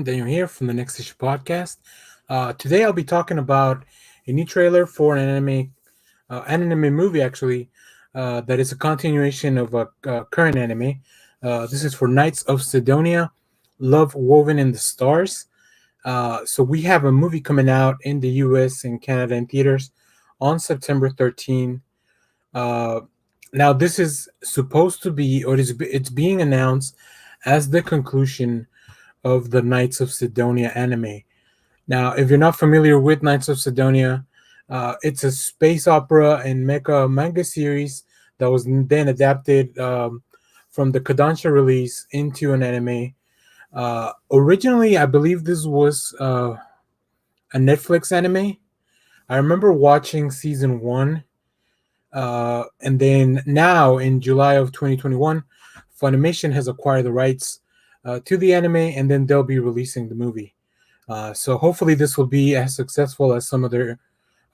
everyone, Daniel here from the Next Issue Podcast. Today I'll be talking about a new trailer for an anime movie actually, that is a continuation of a current anime. This is for Knights of Sidonia, Love Woven in the Stars. So we have a movie coming out in the US and Canada in theaters on September 13. Uh, Now this is supposed to be, or it's being announced as the conclusion of the Knights of Sidonia anime. Now, if you're not familiar with Knights of Sidonia, it's a space opera and mecha manga series that was then adapted from the Kodansha release into an anime. Originally, I believe this was a Netflix anime. I remember watching season one, and then now in July of 2021, Funimation has acquired the rights to the anime, and then they'll be releasing the movie. So hopefully this will be as successful as some of their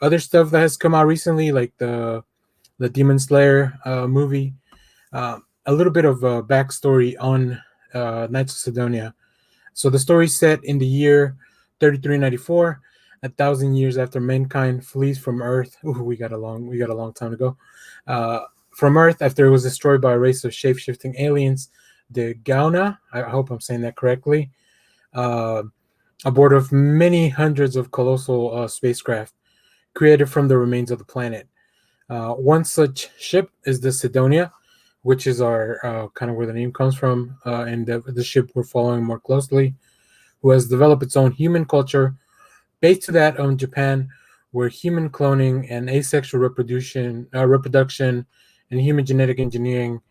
other stuff that has come out recently, like the Demon Slayer movie. A little bit of a backstory on Knights of Sidonia. So the story set in the year 3394, 1,000 years after mankind flees from Earth. Ooh, we got a long time to go. From Earth after it was destroyed by a race of shape-shifting aliens, the Gauna. I hope I'm saying that correctly. Uh, Aboard of many hundreds of colossal spacecraft created from the remains of the planet. One such ship is the Sidonia, which is our kind of where the name comes from, and the ship we're following more closely, who has developed its own human culture based to that of Japan, where human cloning and asexual reproduction, and human genetic engineering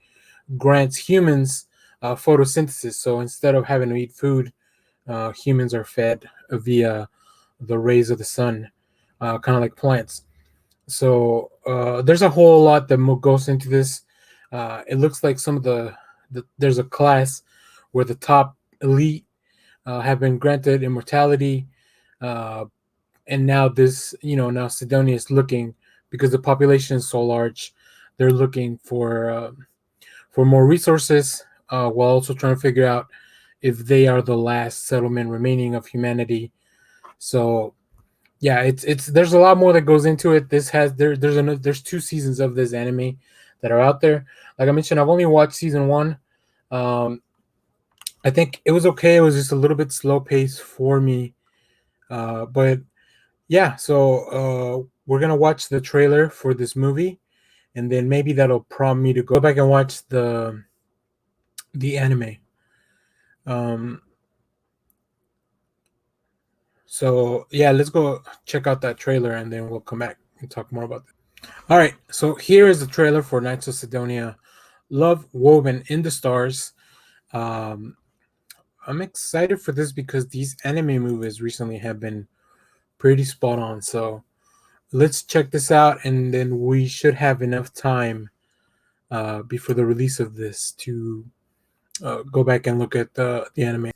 grants humans photosynthesis. So instead of having to eat food, humans are fed via the rays of the sun, kind of like plants. So there's a whole lot that goes into this. It looks like some of there's a class where the top elite have been granted immortality, uh, and now now Sidonia is looking, because the population is so large, they're looking for more resources, while also trying to figure out if they are the last settlement remaining of humanity. So yeah, it's there's a lot more that goes into it. This has there's 2 seasons of this anime that are out there. Like I mentioned, I've only watched season one. Um, I think it was okay. It was just a little bit slow paced for me. But yeah, so we're gonna watch the trailer for this movie, and then maybe that'll prompt me to go back and watch the anime. Um, so yeah, let's go check out that trailer, and then we'll come back and talk more about that. All right, so here is the trailer for Knights of Sidonia, Love Woven in the Stars. Um, I'm excited for this because these anime movies recently have been pretty spot on. So let's check this out, and then we should have enough time before the release of this to go back and look at the anime.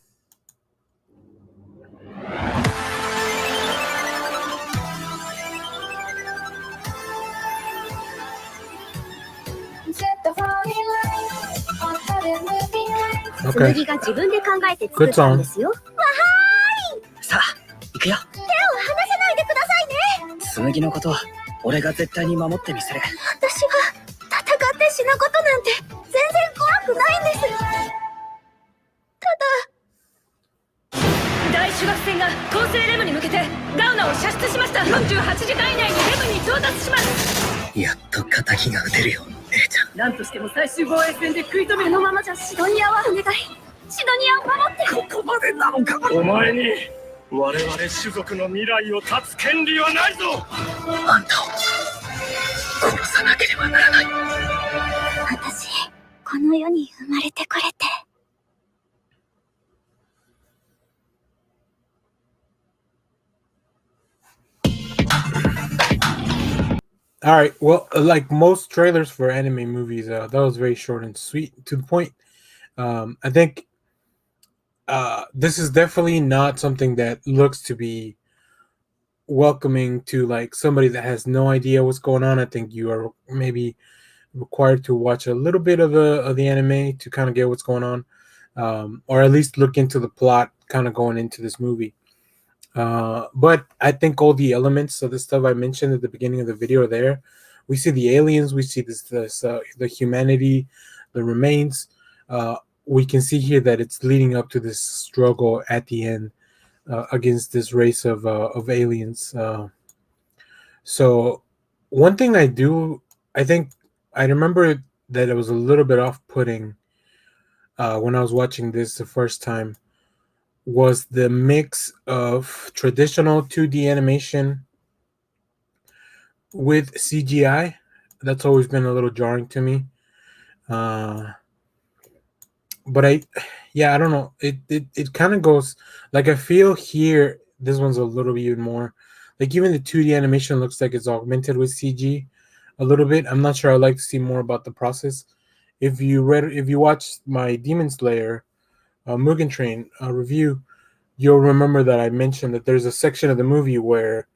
Okay. 紬が自分で考えて作 Good ったん song. ですよ。さあ行くよ。手を離さないでくださいね。紬のことは俺が絶対に守ってみせる。私は戦って死ぬことなんて全然怖くないんです。大主学船が構成レムに向けてガウナを射出しました。48時間以内にレムに到達します。やっと敵が撃てるよ、姉ちゃん。何としても最終防衛戦で食い止めこのままじゃシドニアはお願い。シドニアを守って。ここまでなのか。お前に我々種族の未来を断つ権利はないぞ。あんたを殺さなければならない。私、この世に生まれてくれて。All right. Well, like most trailers for anime movies, that was very short and sweet, to the point. I think this is definitely not something that looks to be welcoming to like somebody that has no idea what's going on. I think you are maybe required to watch a little bit of the anime to kind of get what's going on, or at least look into the plot kind of going into this movie. But I think all the elements of the stuff I mentioned at the beginning of the video are there. We see the aliens, we see the humanity, the remains. We can see here that it's leading up to this struggle at the end against this race of aliens. So one thing I think I remember that it was a little bit off-putting when I was watching this the first time, was the mix of traditional 2D animation with CGI. That's always been a little jarring to me. But I don't know. It kind of goes like, I feel here this one's a little bit even more like, even the 2D animation looks like it's augmented with CG a little bit. I'm not sure. I'd like to see more about the process. If you watched my Demon Slayer Mugen Train review, you'll remember that I mentioned that there's a section of the movie where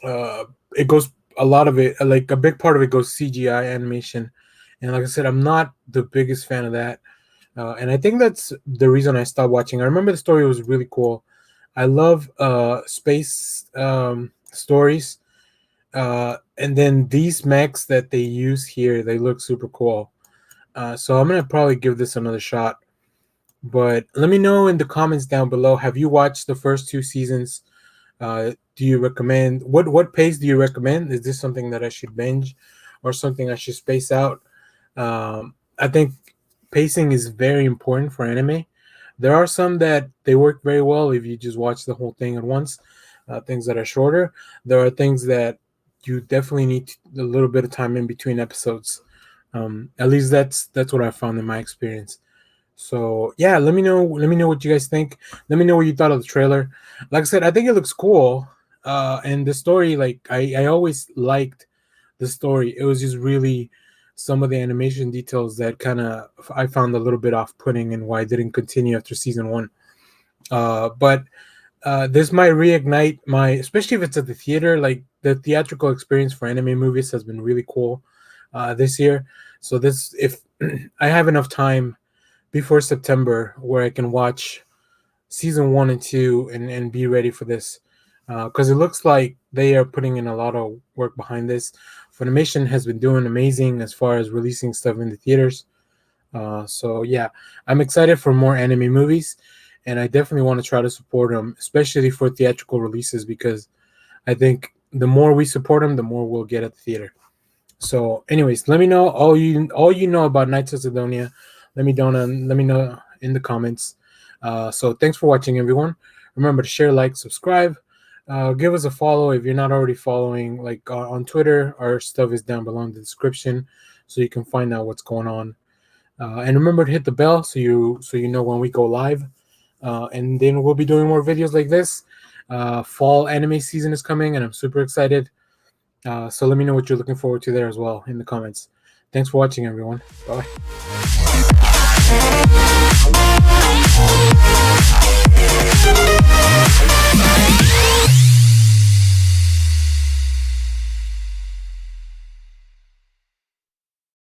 it goes, a lot of it, like a big part of it goes CGI animation, and like I said, I'm not the biggest fan of that, and I think that's the reason I stopped watching. I remember the story was really cool. I love space stories, and then these mechs that they use here, they look super cool. So I'm gonna probably give this another shot. But let me know in the comments down below. Have you watched the first 2 seasons? Do you recommend, what pace do you recommend? Is this something that I should binge or something I should space out? I think pacing is very important for anime. There are some that they work very well if you just watch the whole thing at once. Things that are shorter. There are things that you definitely need a little bit of time in between episodes. At least that's what I found in my experience. So yeah, let me know what you guys think. Let me know what you thought of the trailer. Like I said, I think it looks cool. And the story, like I always liked the story. It was just really some of the animation details that kind of I found a little bit off-putting, and why I didn't continue after season 1. But this might reignite my, especially if it's at the theater. Like, the theatrical experience for anime movies has been really cool this year. So this, if I have enough time before September where I can watch season 1 and 2 and be ready for this, because it looks like they are putting in a lot of work behind this. Funimation has been doing amazing as far as releasing stuff in the theaters. So yeah, I'm excited for more anime movies, and I definitely want to try to support them, especially for theatrical releases, because I think the more we support them, the more we'll get at the theater. So anyways, let me know all you know about Knights of Sidonia. Let me know in the comments. So thanks for watching, everyone. Remember to share, like, subscribe. Give us a follow if you're not already following, like on Twitter. Our stuff is down below in the description, so you can find out what's going on. And remember to hit the bell so you know when we go live. And then we'll be doing more videos like this. Fall anime season is coming, and I'm super excited. So let me know what you're looking forward to there as well in the comments. Thanks for watching, everyone. Bye.